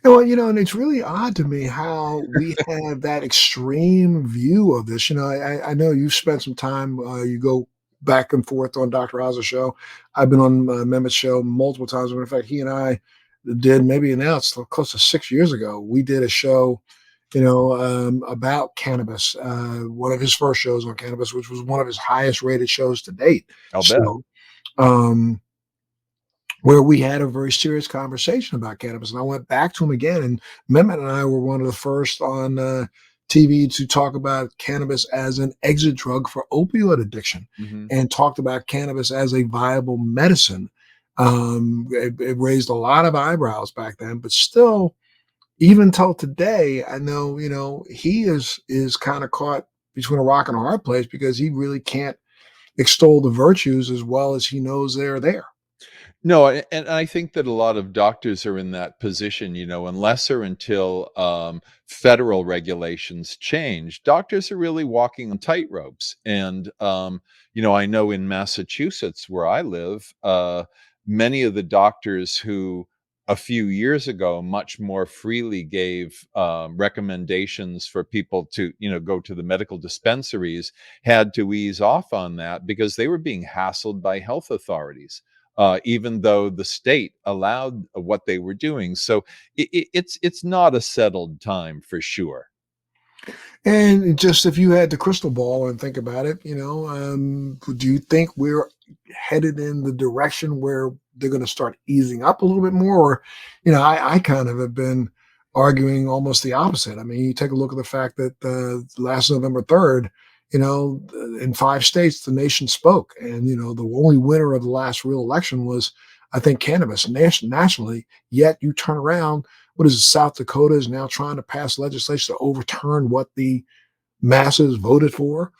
Well, and it's really odd to me how we have that extreme view of this. I know you've spent some time, you go back and forth on Dr. Oz's show. I've been on Mehmet's show multiple times. In fact, he and I did, maybe now it's close to 6 years ago, we did a show, about cannabis, one of his first shows on cannabis, which was one of his highest rated shows to date. I'll bet. So, um, where we had a very serious conversation about cannabis. And I went back to him again, and Mehmet and I were one of the first on TV to talk about cannabis as an exit drug for opioid addiction, Hmm. and talked about cannabis as a viable medicine. It raised a lot of eyebrows back then, but still, even till today, I know, he is kind of caught between a rock and a hard place because he really can't extol the virtues as well as he knows they're there. No, and I think that a lot of doctors are in that position, unless or until federal regulations change, doctors are really walking on tightropes. And, I know in Massachusetts, where I live, many of the doctors who a few years ago much more freely gave recommendations for people to, go to the medical dispensaries had to ease off on that because they were being hassled by health authorities, even though the state allowed what they were doing. So it's not a settled time for sure. And just if you had the crystal ball and think about it, do you think we're headed in the direction where they're going to start easing up a little bit more? Or, I kind of have been arguing almost the opposite. I mean, you take a look at the fact that last November 3rd, in 5 states, the nation spoke. And, the only winner of the last real election was, I think, cannabis nationally. Yet you turn around, what is it, South Dakota is now trying to pass legislation to overturn what the masses voted for.